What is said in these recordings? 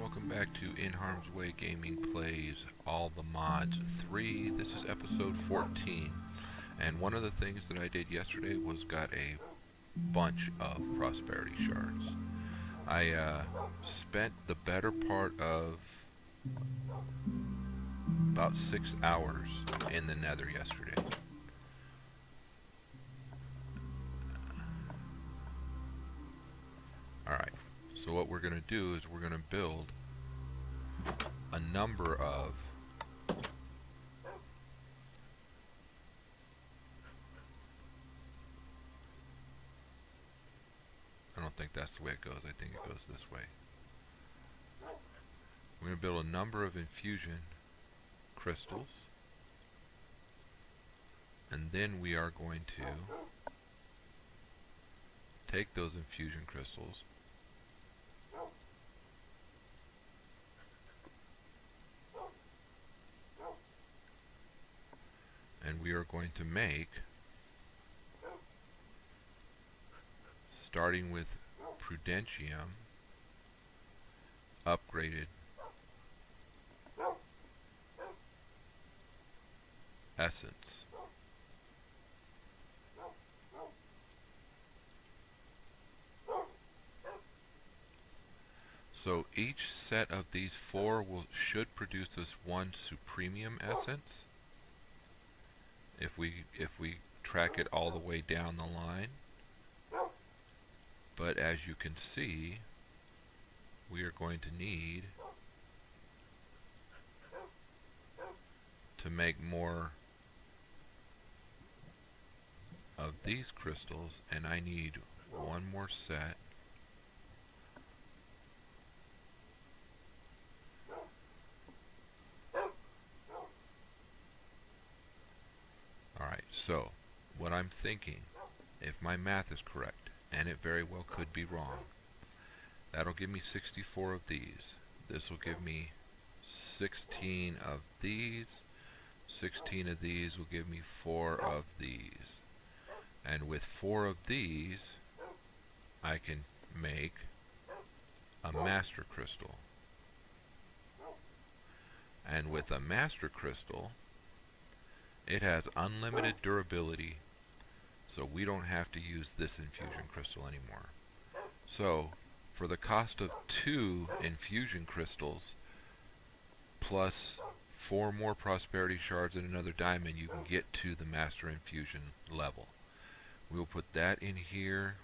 welcome back to NHarmzWay Gaming Plays All the Mods 3. This is episode 14, and one of the things that I did yesterday was got a bunch of prosperity shards. I spent the better part of about 6 hours in the nether yesterday. Alright, so what we're going to do is we're going to build a number of I don't think that's the way it goes. I think it goes this way. We're going to build a number of infusion crystals, and then we are going to take those infusion crystals and we are going to make, starting with Prudentium, upgraded essence. So each set of these four should produce us one supremium essence if we track it all the way down the line. But as you can see, we are going to need to make more of these crystals, and I need one more set Alright, so what I'm thinking, if my math is correct, and it very well could be wrong, that'll give me 64 of these. This will give me 16 of these. 16 of these will give me 4 of these. And with 4 of these, I can make a master crystal. And with a master crystal, it has unlimited durability, so we don't have to use this infusion crystal anymore. So, for the cost of 2 infusion crystals, plus 4 more prosperity shards and another diamond, you can get to the master infusion level. We'll put that in here.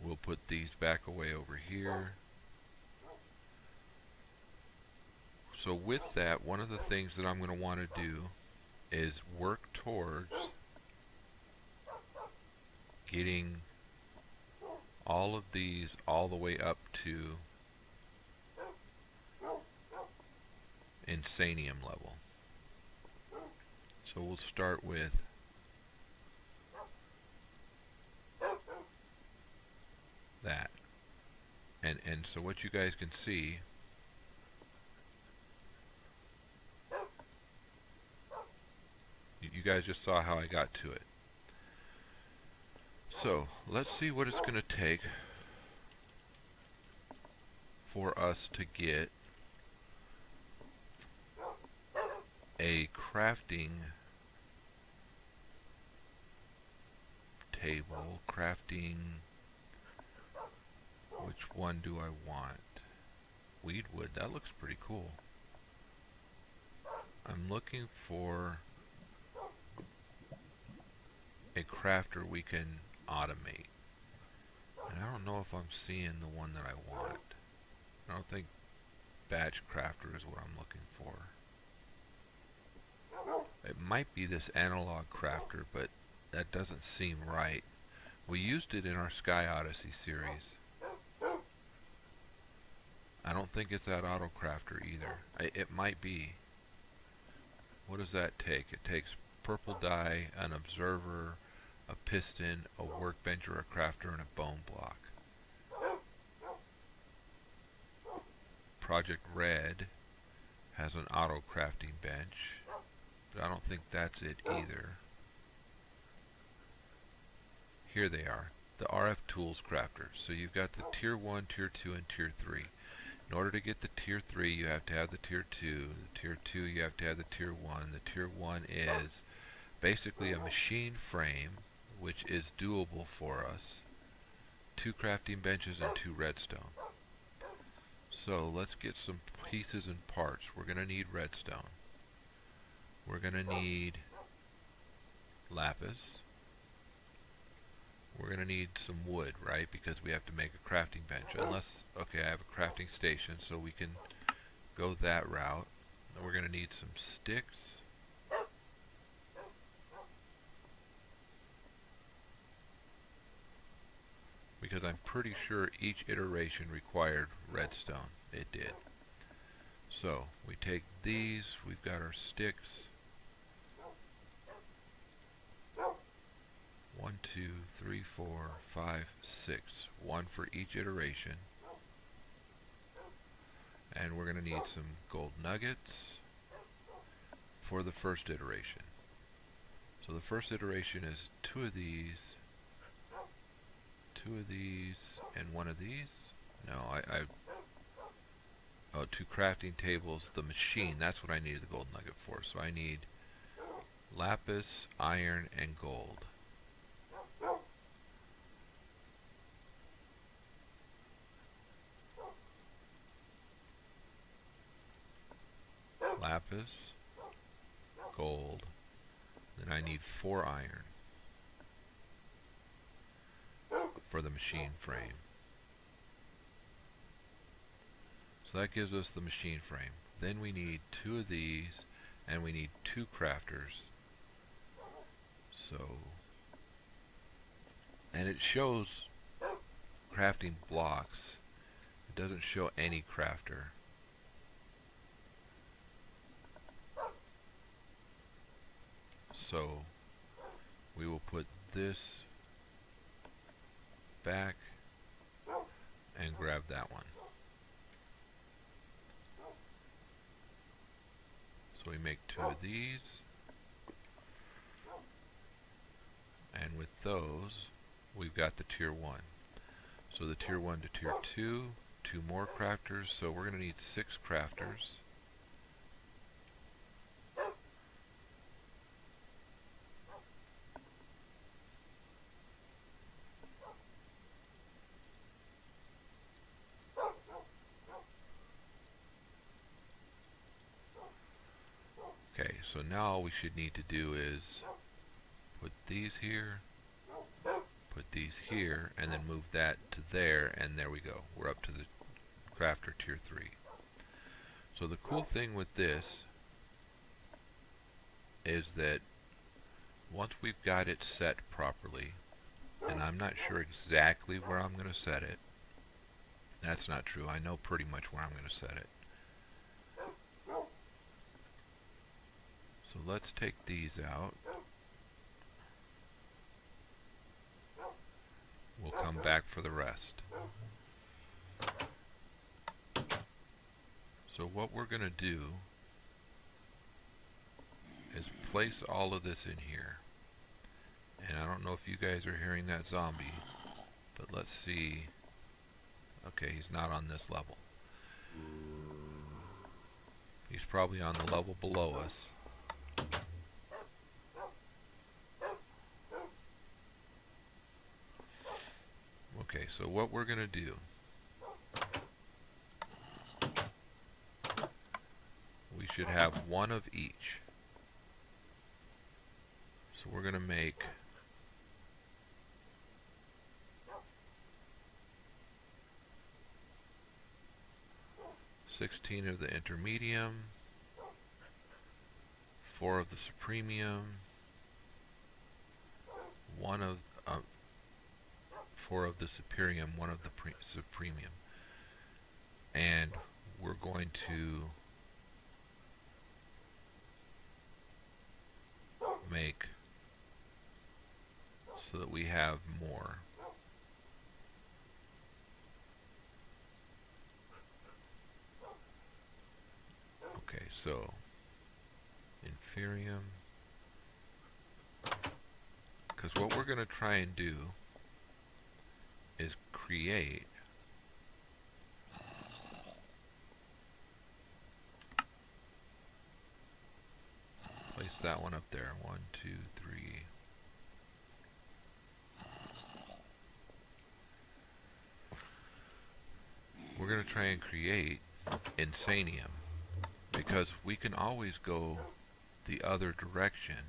We'll put these back away over here. So with that, one of the things that I'm going to want to do is work towards getting all of these all the way up to insanium level. So we'll start with that. And so what you guys can see, you guys just saw how I got to it. So let's see what it's going to take for us to get a crafting table. Which one do I want? Weedwood, that looks pretty cool. I'm looking for a crafter we can automate. And I don't know if I'm seeing the one that I want. I don't think batch crafter is what I'm looking for. It might be this analog crafter, but that doesn't seem right. We used it in our Sky Odyssey series. I don't think it's that auto crafter either. It might be. What does that take? It takes purple dye, an observer, a piston, a workbench or a crafter, and a bone block. Project Red has an auto crafting bench, but I don't think that's it either. Here they are, the RF Tools Crafter. So you've got the Tier 1, Tier 2, and Tier 3. In order to get the tier 3, you have to have the tier 2. The tier 2, you have to have the tier 1. The tier 1 is basically a machine frame, which is doable for us. 2 crafting benches and 2 redstone. So let's get some pieces and parts. We're going to need redstone. We're going to need lapis. We're going to need some wood, right? Because we have to make a crafting bench. Unless, okay, I have a crafting station, so we can go that route. And we're going to need some sticks. Because I'm pretty sure each iteration required redstone. It did. So, we take these, we've got our sticks. 1, 2, 3, 4, 5, 6. One for each iteration. And we're going to need some gold nuggets for the first iteration. So the first iteration is 2 of these, 2 of these, and 1 of these. No, oh, 2 crafting tables. The machine, that's what I needed the gold nugget for. So I need lapis, iron, and gold. Lapis, gold, then I need 4 iron for the machine frame. So that gives us the machine frame. Then we need 2 of these, and we need 2 crafters. So, and it shows crafting blocks. It doesn't show any crafter. So we will put this back and grab that one. So we make 2 of these, and with those we've got the tier 1. So the tier 1 to tier 2, 2 more crafters, so we're going to need 6 crafters. Okay, so now all we should need to do is put these here, put these here, and then move that to there, and there we go. We're up to the crafter tier 3. So the cool thing with this is that once we've got it set properly, and I'm not sure exactly where I'm going to set it. That's not true. I know pretty much where I'm going to set it. So let's take these out. We'll come back for the rest. So what we're going to do is place all of this in here. And I don't know if you guys are hearing that zombie, but let's see. Okay, he's not on this level. He's probably on the level below us. Okay, so what we're going to do, we should have 1 of each. So we're going to make 16 of the intermedium, 4 of the supremium, 1 of 4 of the superium, 1 of the supremium, and we're going to make so that we have more. Okay, so inferium, because what we're going to try and do is create what's that one up there? 1, 2, 3. We're going to try and create Insanium, because we can always go the other direction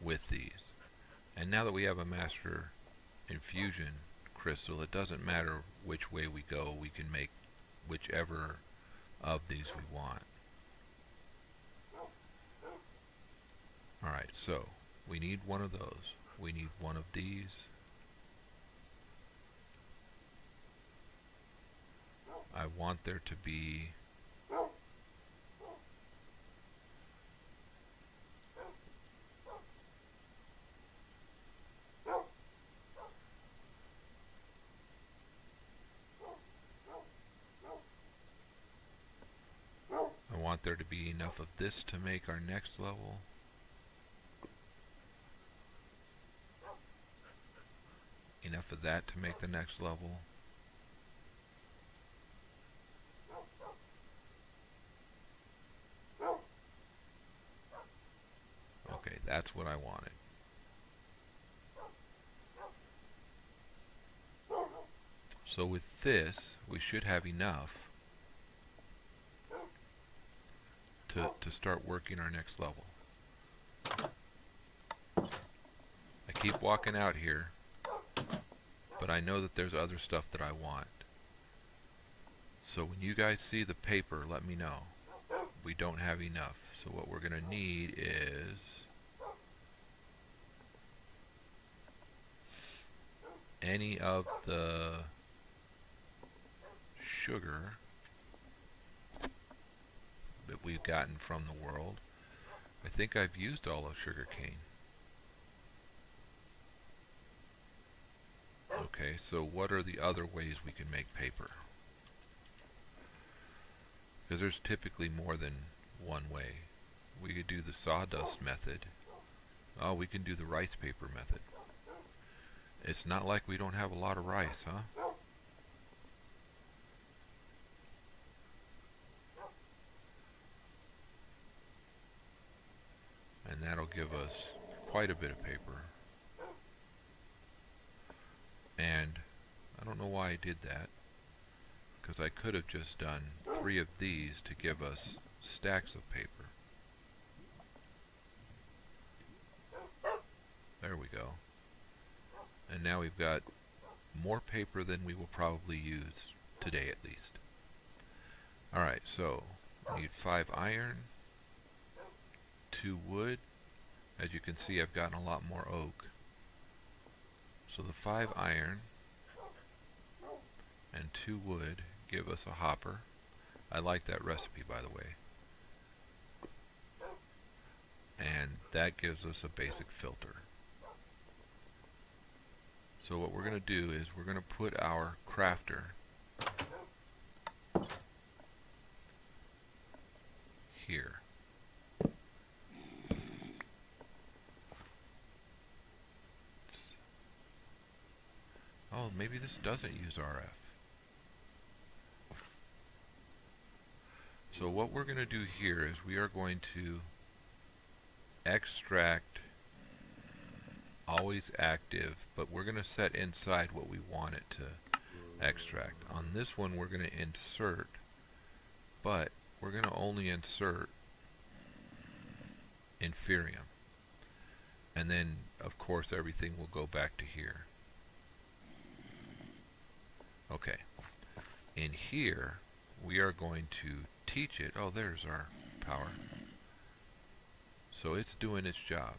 with these. And now that we have a master infusion crystal, it doesn't matter which way we go, we can make whichever of these we want. Alright, so we need one of those. We need one of these. I want there to be enough of this to make our next level. Enough of that to make the next level. Okay, that's what I wanted. So with this, we should have enough to start working our next level. I keep walking out here, but I know that there's other stuff that I want. So when you guys see the paper, let me know. We don't have enough. So what we're going to need is any of the sugar that we've gotten from the world. I think I've used all of sugar cane. Okay, so what are the other ways we can make paper? Because there's typically more than one way. We could do the sawdust method. Oh, we can do the rice paper method. It's not like we don't have a lot of rice, huh? And that'll give us quite a bit of paper. And I don't know why I did that, because I could have just done 3 of these to give us stacks of paper. There we go. And now we've got more paper than we will probably use today at least. Alright, so we need 5 iron, 2 wood. As you can see, I've gotten a lot more oak. So the 5 iron and 2 wood give us a hopper. I like that recipe, by the way. And that gives us a basic filter. So what we're going to do is we're going to put our crafter here. Oh, maybe this doesn't use RF. So what we're going to do here is we are going to extract always active, but we're going to set inside what we want it to extract. On this one we're going to insert, but we're going to only insert inferium. And then of course everything will go back to here. Okay, in here we are going to teach it. Oh, there's our power. So it's doing its job.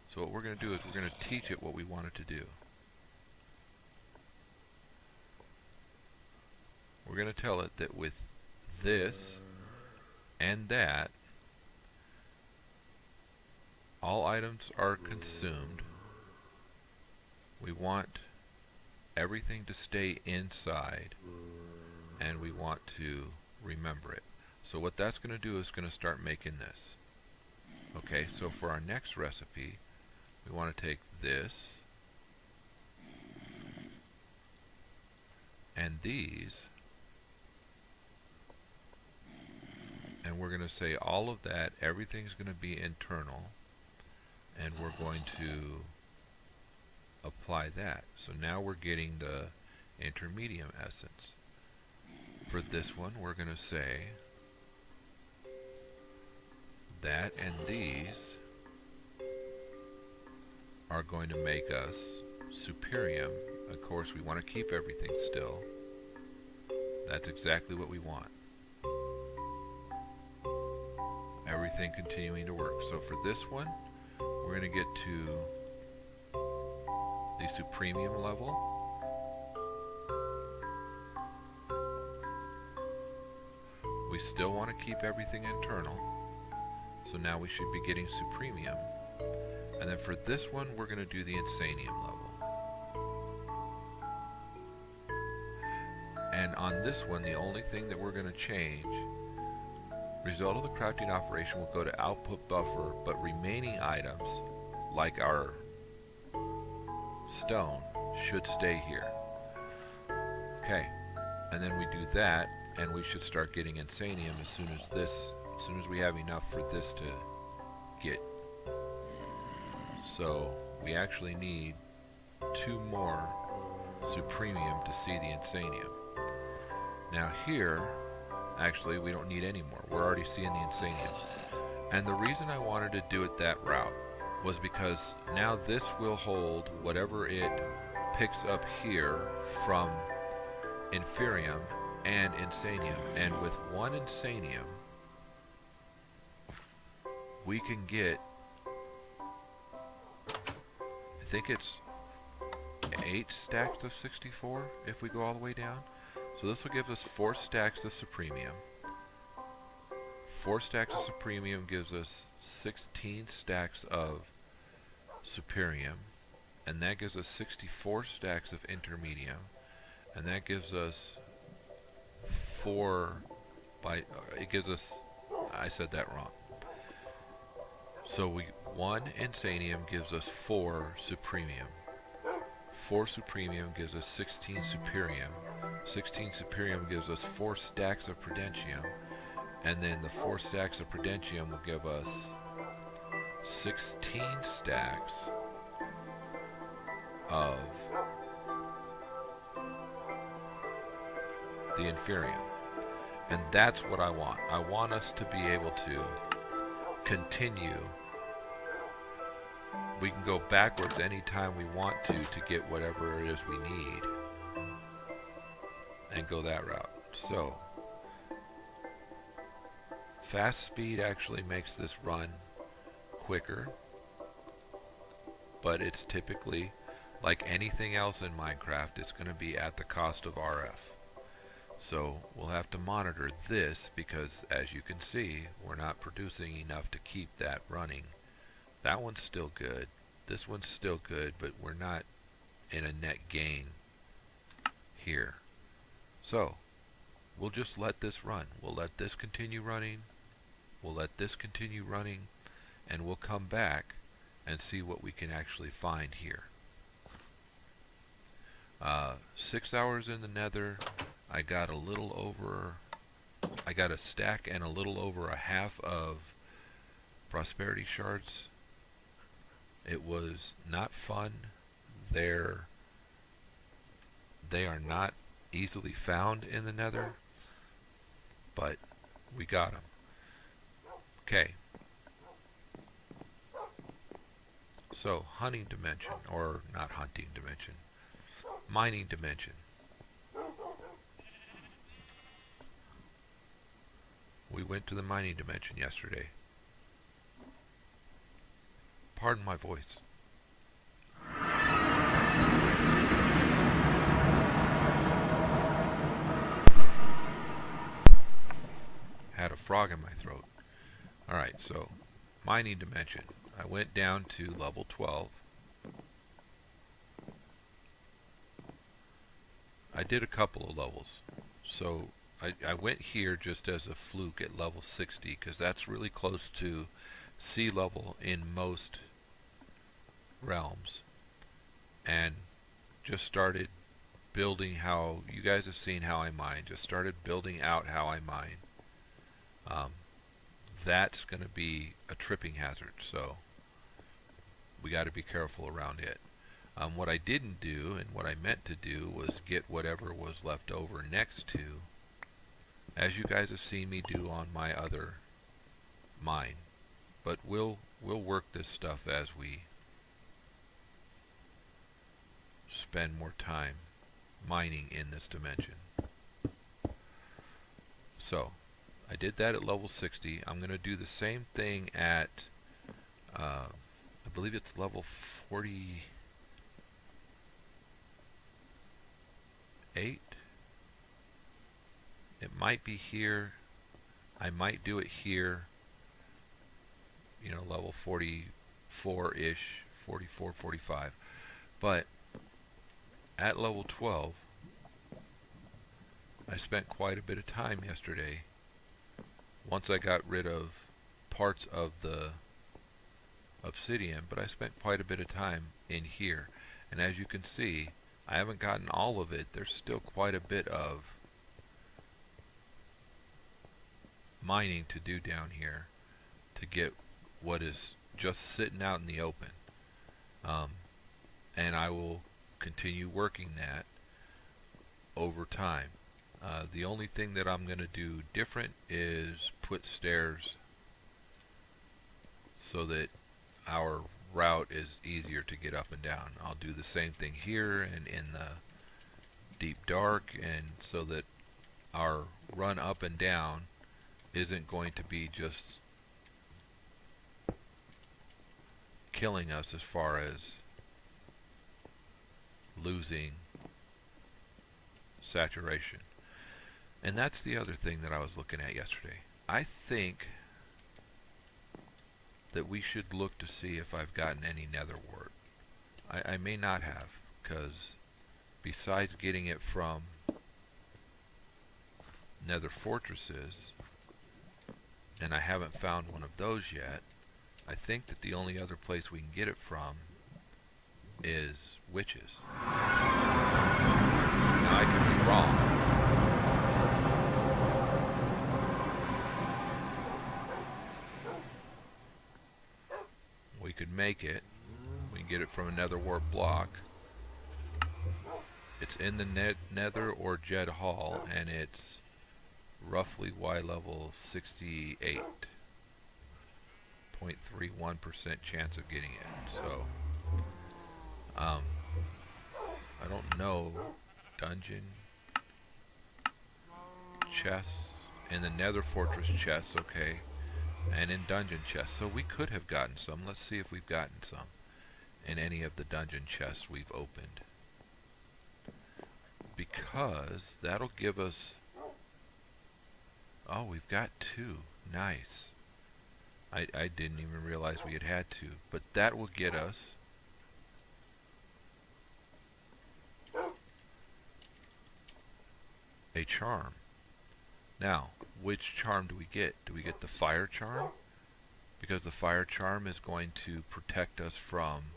So what we're going to do is we're going to teach it what we want it to do. We're going to tell it that with this and that, all items are consumed. We want everything to stay inside, and we want to remember it. So what that's going to do is going to start making this. Okay, so for our next recipe, we want to take this and these, and we're going we're going to say all of that, everything's going to be internal, and we're going to apply that. So now we're getting the intermediate essence. For this one, we're going to say that and these are going to make us superium. Of course, we want to keep everything still. That's exactly what we want. Everything continuing to work. So for this one, we're going to get to the supremium level. We still want to keep everything internal. So now we should be getting supremium. And then for this one, we're going to do the insanium level. And on this one, the only thing that we're going to change, result of the crafting operation will go to output buffer, but remaining items, like our stone, should stay here. Okay, and then we do that, and we should start getting insanium as soon as we have enough for this to get. So we actually need 2 more supremium to see the insanium. Now here, actually we don't need any more. We're already seeing the insanium. And the reason I wanted to do it that route was because now this will hold whatever it picks up here from inferium and insanium. And with 1 insanium, we can get, I think it's 8 stacks of 64 if we go all the way down. So this will give us 4 stacks of supremium. 4 stacks of supremium gives us 16 stacks of superium, and that gives us 64 stacks of intermedium, and that gives us I said that wrong. So 1 insanium gives us 4 supremium. 4 supremium gives us 16 superium. 16 superium gives us 4 stacks of prudentium, and then the 4 stacks of prudentium will give us 16 stacks of the inferium. And that's what I want. I want us to be able to continue. We can go backwards anytime we want to get whatever it is we need and go that route. So fast speed actually makes this run quicker, but it's typically, like anything else in Minecraft, it's going to be at the cost of RF. So we'll have to monitor this, because as you can see, we're not producing enough to keep that running. That one's still good, this one's still good, but we're not in a net gain here. So we'll just let this run. We'll let this continue running. We'll let this continue running, and we'll come back and see what we can actually find here. 6 hours in the nether, I got a stack and a little over a half of prosperity shards. It was not fun. They are not easily found in the nether, but we got them. Okay. So hunting dimension, or not hunting dimension, mining dimension. We went to the mining dimension yesterday. Pardon my voice. Had a frog in my throat. Alright, so mining dimension. I went down to level 12. I did a couple of levels. So I went here just as a fluke at level 60, because that's really close to sea level in most realms, and just started building how you guys have seen how I mine. Just started building out how I mine. that's going to be a tripping hazard, so we got to be careful around it. What I didn't do and what I meant to do was get whatever was left over next to, as you guys have seen me do on my other mine. But we'll work this stuff as we spend more time mining in this dimension. So I did that at level 60. I'm going to do the same thing at I believe it's level 48. It might be here. I might do it here, you know, level 44-ish, 44, 45. But at level 12, I spent quite a bit of time yesterday. Once I got rid of parts of the obsidian, but I spent quite a bit of time in here. And as you can see, I haven't gotten all of it. There's still quite a bit of mining to do down here to get what is just sitting out in the open. And I will continue working that over time. The only thing that I'm going to do different is put stairs so that our route is easier to get up and down. I'll do the same thing here and in the deep dark, and so that our run up and down isn't going to be just killing us as far as losing saturation. And that's the other thing that I was looking at yesterday. I think that we should look to see if I've gotten any nether wart. I may not have, because besides getting it from nether fortresses, and I haven't found one of those yet, I think that the only other place we can get it from is witches. Now I could be wrong. We could make it. We can get it from a nether wart block. It's in the nether or Jed Hall, and it's roughly Y level 68.31% chance of getting it. So I don't know. Dungeon chests in the nether fortress chests, okay, and in dungeon chests. So we could have gotten some. Let's see if we've gotten some in any of the dungeon chests we've opened, because that'll give us... Oh, we've got 2. Nice. I didn't even realize we had 2, but that will get us a charm. Now, which charm do we get? Do we get the fire charm? Because the fire charm is going to protect us from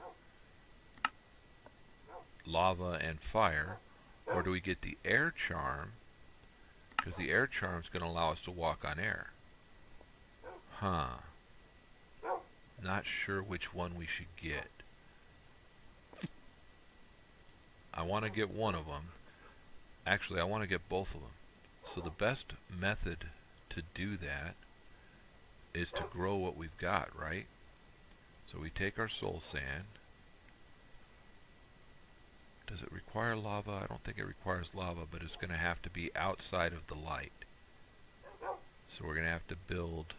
lava and fire. Or do we get the air charm? Because the air charm is going to allow us to walk on air. Huh. Not sure which one we should get. I want to get one of them. Actually, I want to get both of them. So the best method to do that is to grow what we've got, right? So we take our soul sand. Does it require lava? I don't think it requires lava, but it's going to have to be outside of the light. So we're going to have to build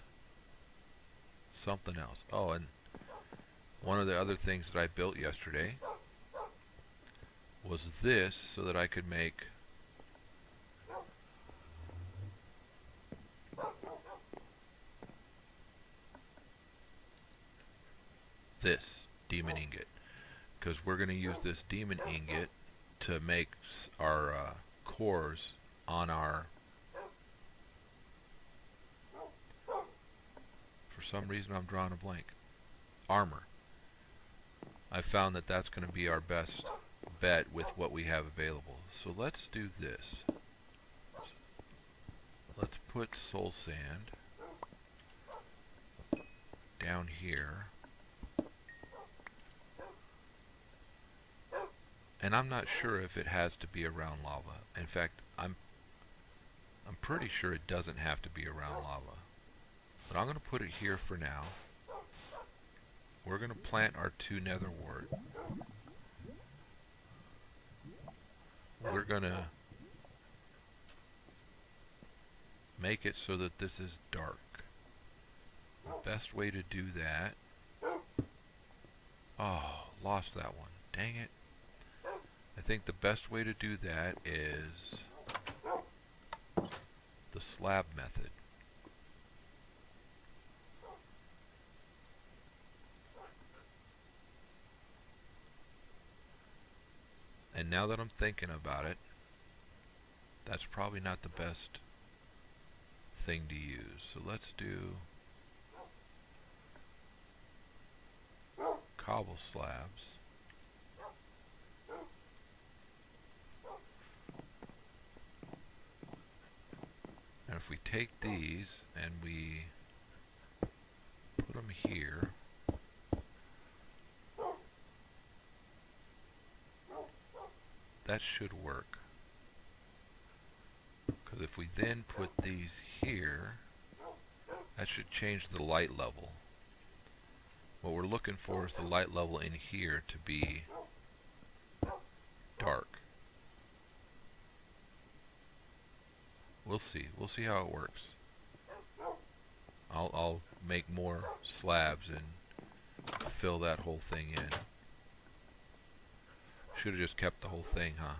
something else. Oh, and one of the other things that I built yesterday was this, so that I could make this demon ingot, because we're going to use this demon ingot to make our cores on our... For some reason I'm drawing a blank. Armor. I found that that's going to be our best bet with what we have available. So let's do this. Let's put soul sand down here. And I'm not sure if it has to be around lava. In fact, I'm pretty sure it doesn't have to be around lava. But I'm going to put it here for now. We're going to plant our 2 nether wart. We're going to make it so that this is dark. The best way to do that... Oh, lost that one. Dang it. I think the best way to do that is the slab method. And now that I'm thinking about it, that's probably not the best thing to use. So let's do cobble slabs. And if we take these and we put them here, that should work. Because if we then put these here, that should change the light level. What we're looking for is the light level in here to be dark. We'll see. We'll see how it works. I'll make more slabs and fill that whole thing in. Should have just kept the whole thing, huh?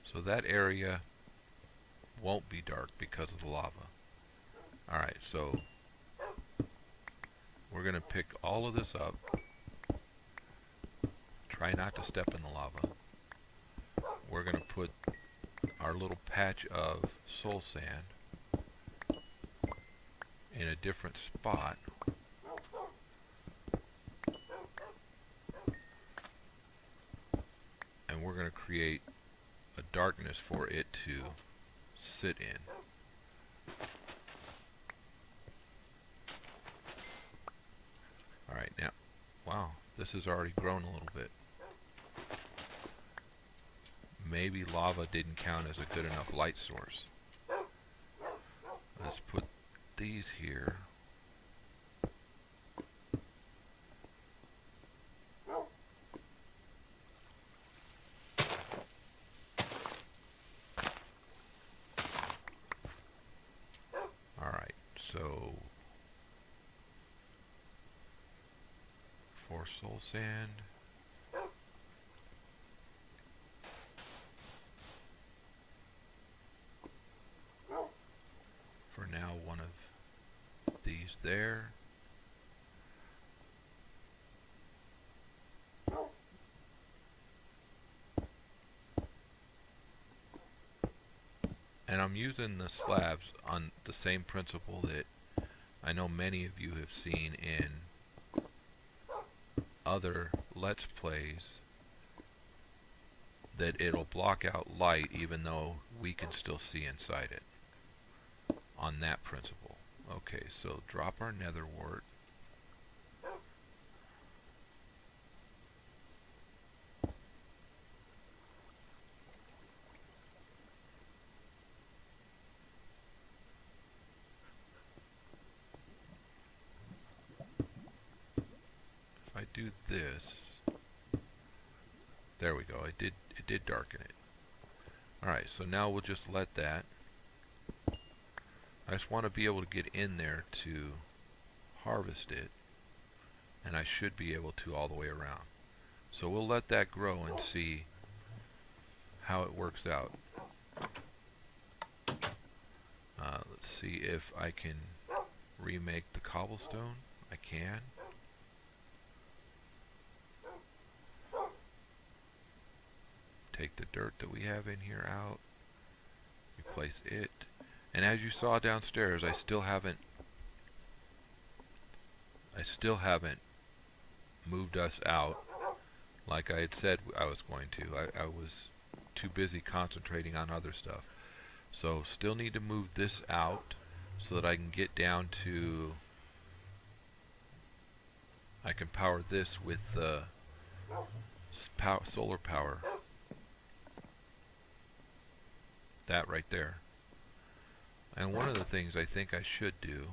So that area won't be dark because of the lava. Alright, so we're going to pick all of this up. Try not to step in the lava. We're going to put our little patch of soul sand in a different spot. And we're going to create a darkness for it to sit in. Alright, now, wow, this has already grown a little bit. Maybe lava didn't count as a good enough light source. Let's put these here. So, 4 soul sand. For now, one of these there. And I'm using the slabs on the same principle that I know many of you have seen in other Let's Plays, that it'll block out light even though we can still see inside it. On that principle. Okay, so drop our nether wart. I do this, there we go, it did darken it. Alright, so now we'll just let that. I just want to be able to get in there to harvest it, and I should be able to all the way around. So we'll let that grow and see how it works out. Let's see if I can remake the cobblestone. I can. Take the dirt that we have in here out. Replace it. And as you saw downstairs, I still haven't moved us out like I had said I was going to. I was too busy concentrating on other stuff. So still need to move this out so that I can get down to, I can power this with solar power. That right there. And one of the things I think I should do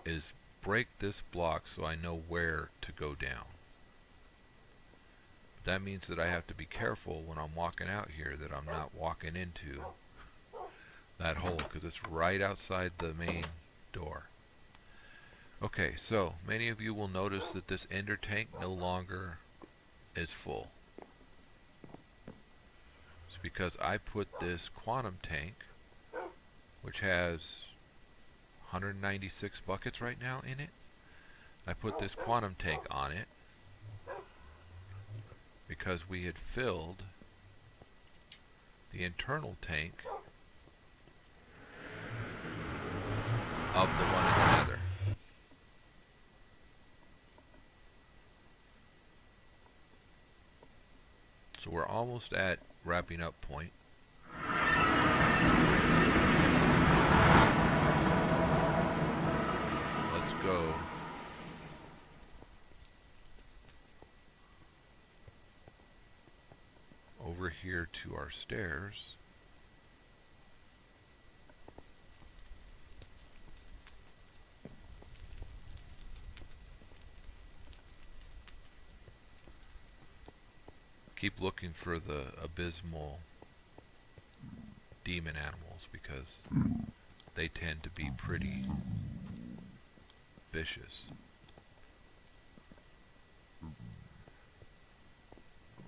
is break this block so I know where to go down. That means that I have to be careful when I'm walking out here that I'm not walking into that hole, because it's right outside the main door. Okay, so many of you will notice that this ender tank no longer is full. It's because I put this quantum tank, which has 196 buckets right now in it. I put this quantum tank on it because we had filled the internal tank of the one in the nether. So we're almost at wrapping up point. Let's go over here to our stairs. Keep looking for the abysmal demon animals because they tend to be pretty vicious.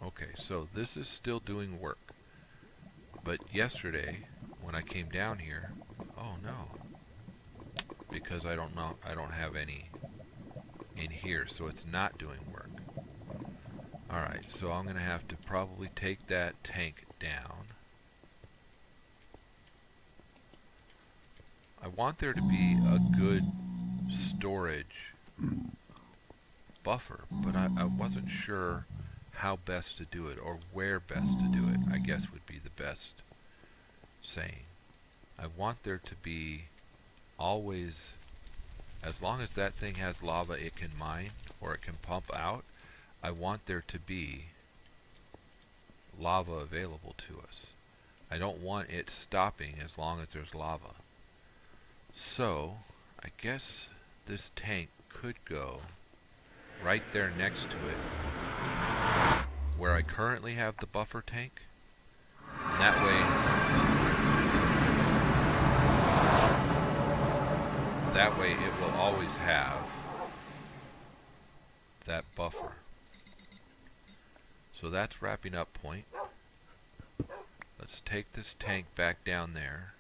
Okay, so this is still doing work. But yesterday, when I came down here, oh no, because I don't have any in here, so it's not doing work. Alright, so I'm going to have to probably take that tank down. I want there to be a good storage buffer, but I wasn't sure how best to do it, or where best to do it, I guess would be the best saying. I want there to be always, as long as that thing has lava it can mine, or it can pump out, I want there to be lava available to us. I don't want it stopping as long as there's lava. So, I guess this tank could go right there next to it, where I currently have the buffer tank. And that way it will always have that buffer. So that's wrapping up point. Let's take this tank back down there.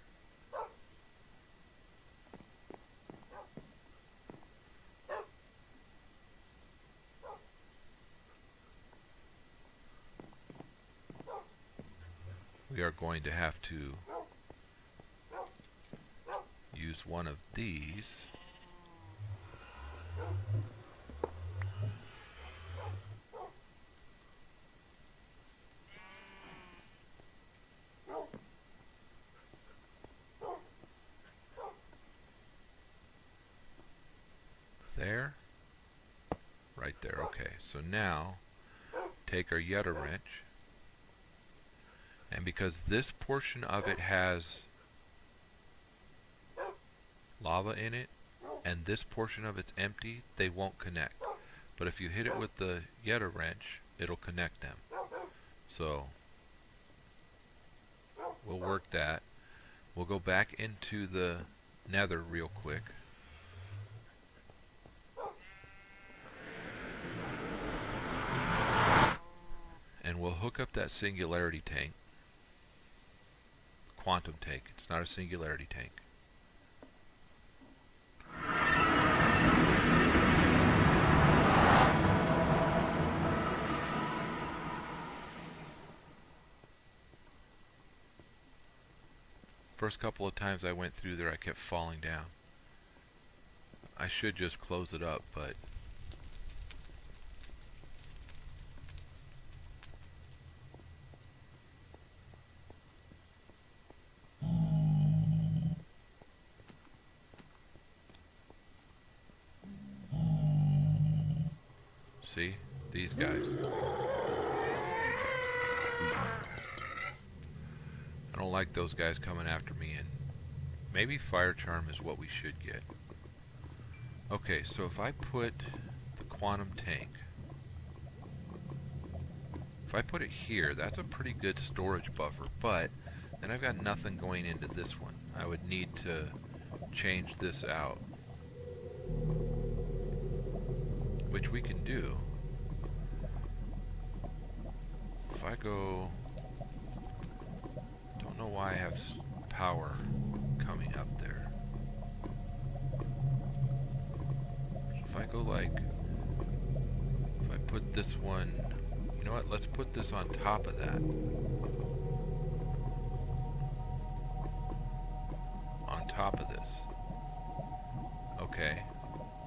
We are going to have to use one of these . There, right there. Okay, so now take our Yeta wrench, and because this portion of it has lava in it and this portion of it's empty, they won't connect. But if you hit it with the Yeta wrench, it'll connect them. So we'll work that. We'll go back into the nether real quick. And and we'll hook up that singularity tank. Quantum tank. It's not a singularity tank. First couple of times I went through there, I kept falling down. I should just close it up, but see, these guys. I don't like those guys coming after me, and maybe fire charm is what we should get. Okay, so if I put the quantum tank, if I put it here, that's a pretty good storage buffer, but then I've got nothing going into this one. I would need to change this out, which we can do. If I go, don't know why I have power coming up there. If I go like, if I put this one, you know what, let's put this on top of that. On top of this. Okay,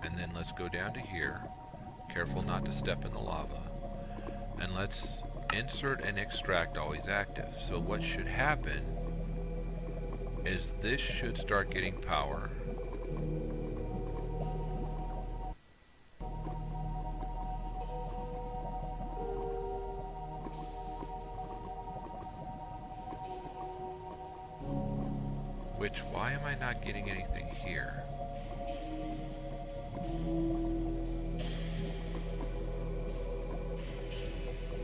and then let's go down to here. Careful not to step in the lava. And let's insert and extract always active. So what should happen is this should start getting power. Which, why am I not getting anything here?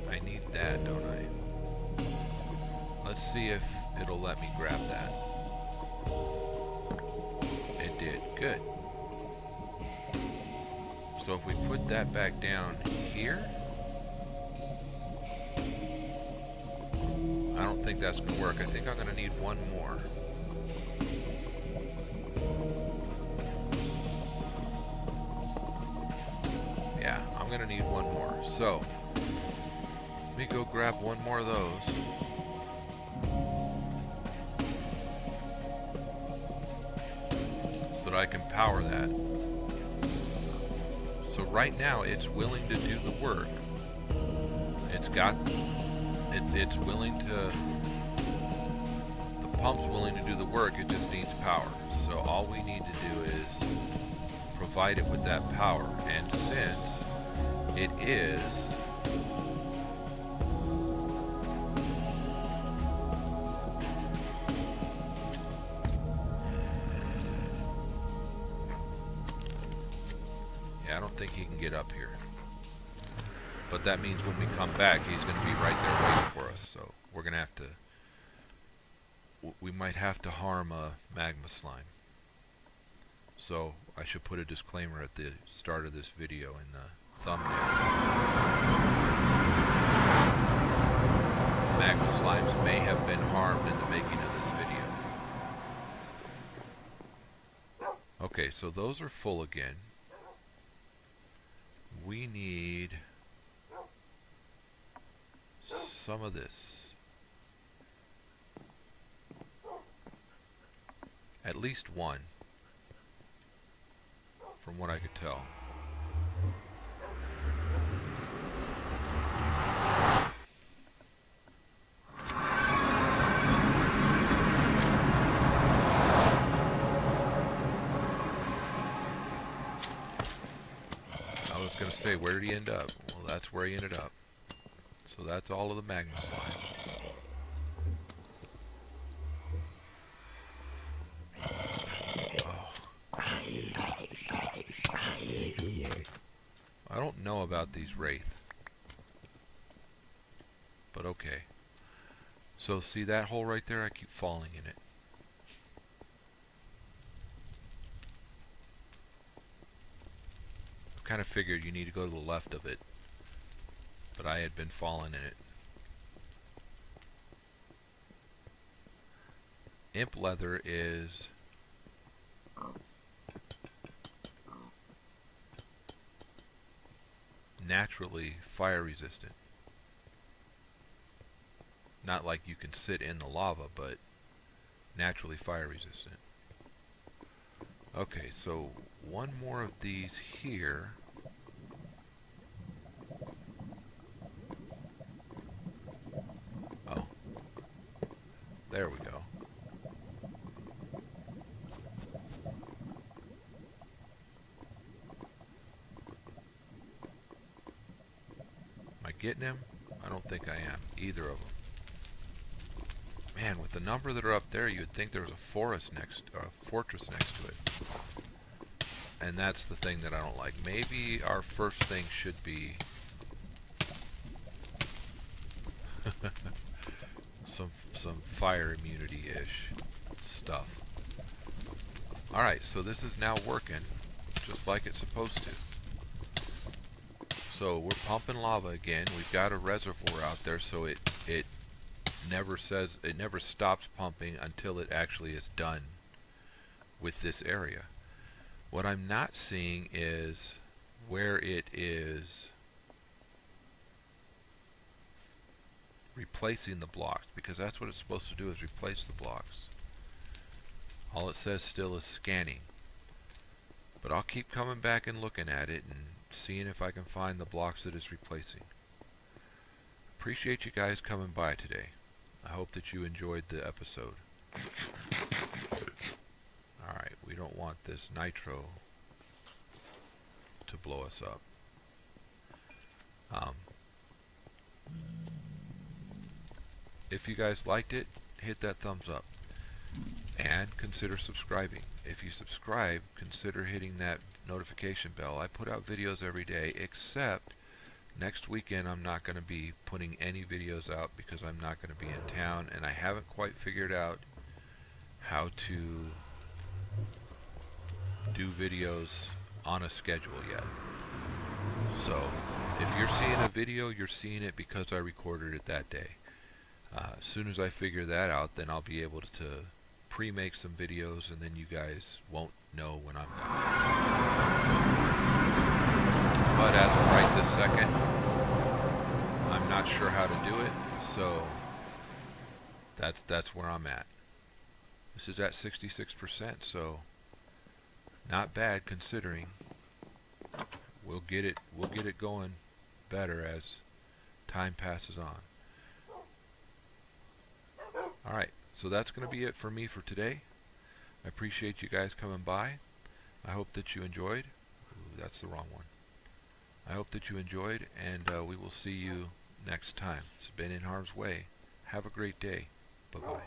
I need that, don't I? Let's see if it'll let me grab that. It did. Good. So if we put that back down here, I don't think that's going to work. I think I'm going to need one more. Yeah, I'm going to need one more. So, let me go grab one more of those. So that I can power that. So right now it's willing to do the work. It's willing to, the pump's willing to do the work, it just needs power. So all we need to do is provide it with that power. And since it is I don't think he can get up here. But that means when we come back, he's going to be right there waiting for us. So we're going to have to, we might have to harm a magma slime. So I should put a disclaimer at the start of this video in the thumbnail. Magma slimes may have been harmed in the making of this video. Okay, so those are full again. We need some of this. At least one, from what I could tell. I was going to say, where did he end up? Well, that's where he ended up. So that's all of the magma slime. Oh. I don't know about these wraith. But okay. So see that hole right there? I keep falling in it. Kind of figured you need to go to the left of it, but I had been falling in it. imp leather is naturally fire resistant. Not like you can sit in the lava, but naturally fire resistant. Okay, so one more of these here. Oh, there we go. Am I getting him? I don't think I am. Either of them. Man, with the number that are up there, you'd think there was a fortress next to it. And that's the thing that I don't like. Maybe our first thing should be some fire immunity-ish stuff. Alright, so this is now working just like it's supposed to. So we're pumping lava again. We've got a reservoir out there, so it never stops pumping until it actually is done with this area. What I'm not seeing is where it is replacing the blocks, because that's what it's supposed to do, is replace the blocks. All it says still is scanning. But I'll keep coming back and looking at it and seeing if I can find the blocks that it's replacing. Appreciate you guys coming by today. I hope that you enjoyed the episode. Alright, we don't want this nitro to blow us up. If you guys liked it, hit that thumbs up. And consider subscribing. If you subscribe, consider hitting that notification bell. I put out videos every day, except next weekend I'm not going to be putting any videos out because I'm not going to be in town, and I haven't quite figured out how to do videos on a schedule yet. So if you're seeing a video, you're seeing it because I recorded it that day. As soon as I figure that out, then I'll be able to pre-make some videos, and then you guys won't know when I'm done. But as of right this second, I'm not sure how to do it, so that's where I'm at. This is at 66%, so not bad considering. We'll get it going better as time passes on. Alright, so that's going to be it for me for today. I appreciate you guys coming by. I hope that you enjoyed. Ooh, that's the wrong one. I hope that you enjoyed, and we will see you next time. It's been In Harm's Way. Have a great day. Bye-bye.